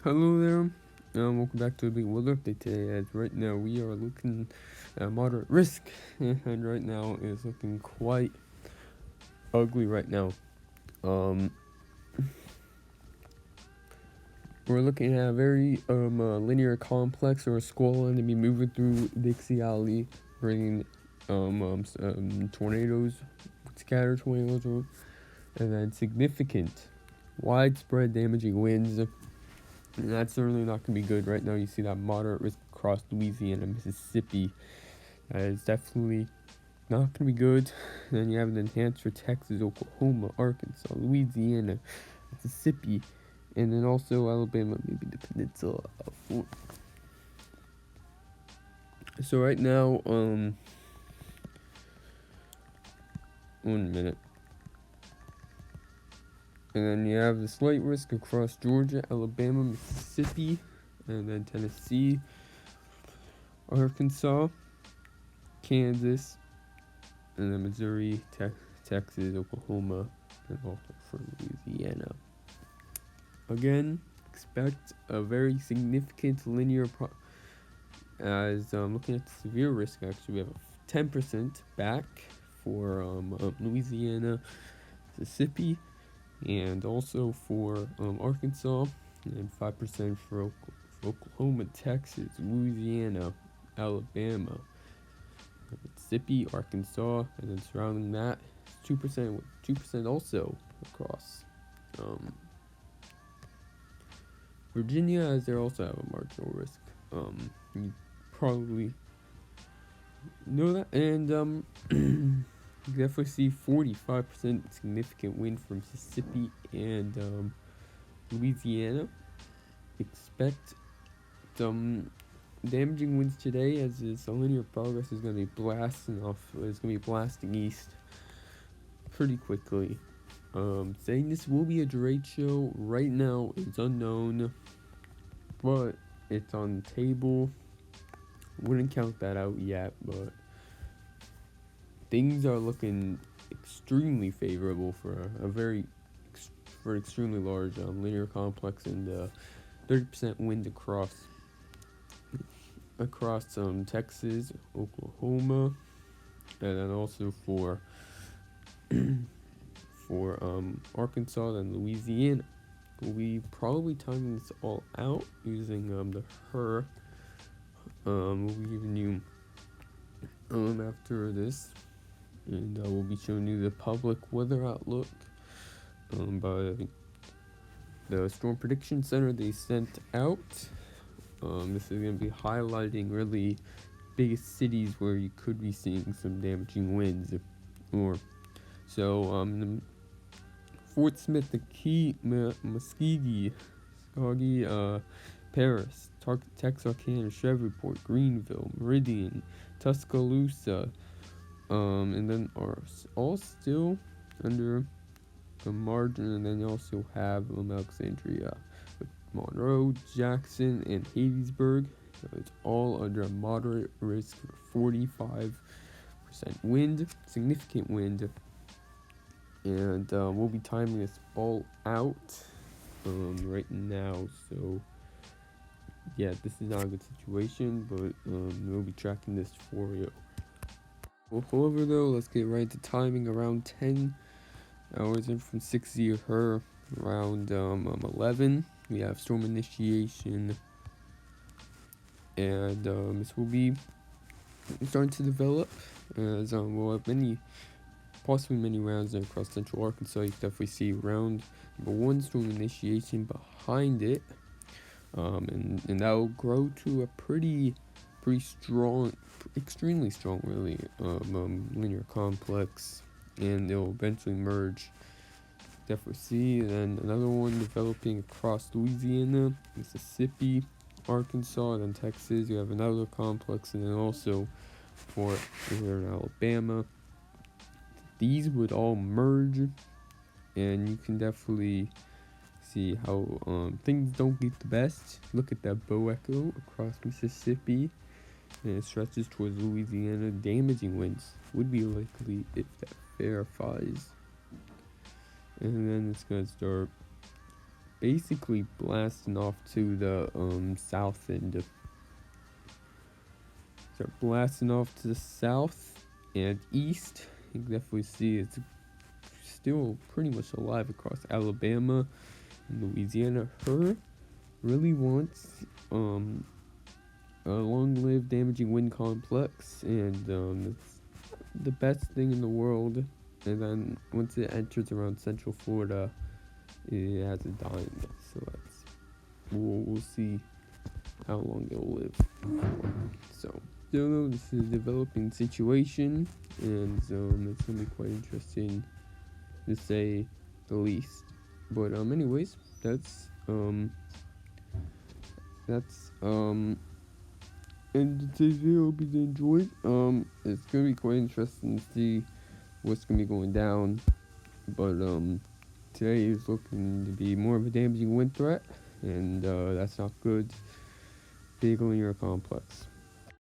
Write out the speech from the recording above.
Hello there, welcome back to a big weather update today. As right now we are looking at moderate risk, and right now it's looking quite ugly right now. Um, we're looking at a very linear complex or a squall enemy moving through Dixie Alley, bringing tornadoes, scattered tornadoes, and then significant, widespread damaging winds. And that's certainly not going to be good. Right now, you see that moderate risk across Louisiana, Mississippi. That is definitely not going to be good. Then you have an enhanced for Texas, Oklahoma, Arkansas, Louisiana, Mississippi, and then also Alabama, maybe the peninsula. So right now, 1 minute. And then you have the slight risk across Georgia, Alabama, Mississippi, and then Tennessee, Arkansas, Kansas, and then Missouri, Texas, Oklahoma, and also for Louisiana. Again, expect a very significant linear as looking at the severe risk, actually we have a 10% back for Louisiana, Mississippi, and also for Arkansas, and 5% for Oklahoma, Texas, Louisiana, Alabama, Mississippi, Arkansas, and then surrounding that, 2% also across Virginia, as they also have a marginal risk. You probably know that, and you definitely see 45% significant wind from Mississippi and Louisiana. Expect some damaging winds today, as this linear progress is going to be blasting off. It's going to be blasting east pretty quickly. Saying this will be a derecho right now is unknown, but it's on the table. Wouldn't count that out yet, but things are looking extremely favorable for an extremely large linear complex, and 30% wind across Texas, Oklahoma, and then also for Arkansas and Louisiana. We'll be probably timing this all out using the HER. We'll be giving you after this, and we'll be showing you the public weather outlook by the Storm Prediction Center they sent out. This is going to be highlighting really biggest cities where you could be seeing some damaging winds. Fort Smith, the Key, Muskogee, Paris, Texarkana, Shreveport, Greenville, Meridian, Tuscaloosa, and then are all still under the margin. And then you also have Alexandria, Monroe, Jackson, and Hattiesburg. It's all under a moderate risk for 45% wind, significant wind. And we'll be timing this all out right now. So yeah, this is not a good situation, but we'll be tracking this for you. Well, however, though, let's get right to timing. Around 10 hours in from 6Z her, around 11, we have storm initiation, and this will be starting to develop as we'll have possibly many rounds across central Arkansas. You can definitely see round number 1 storm initiation behind it, and that will grow to a pretty strong, extremely strong, really, linear complex, and it will eventually merge. Definitely see then another one developing across Louisiana, Mississippi, Arkansas, and then Texas. You have another complex, and then also for here in Alabama. These would all merge, and you can definitely see how things don't get the best. Look at that bow echo across Mississippi, and it stretches towards Louisiana. Damaging winds would be likely if that verifies. And then it's going to start basically blasting off to the south and start blasting off to the south and east. You can definitely see it's still pretty much alive across Alabama and Louisiana. Her really wants a long-lived damaging wind complex, and it's the best thing in the world. And then once it enters around Central Florida, it has a dying. So we'll see how long it'll live. So this is a developing situation, and it's gonna be quite interesting to say the least. But anyways, that's and today's video. Hope you enjoyed. It's gonna be quite interesting to see what's gonna be going down. But today is looking to be more of a damaging wind threat, and that's not good. Big linear complex.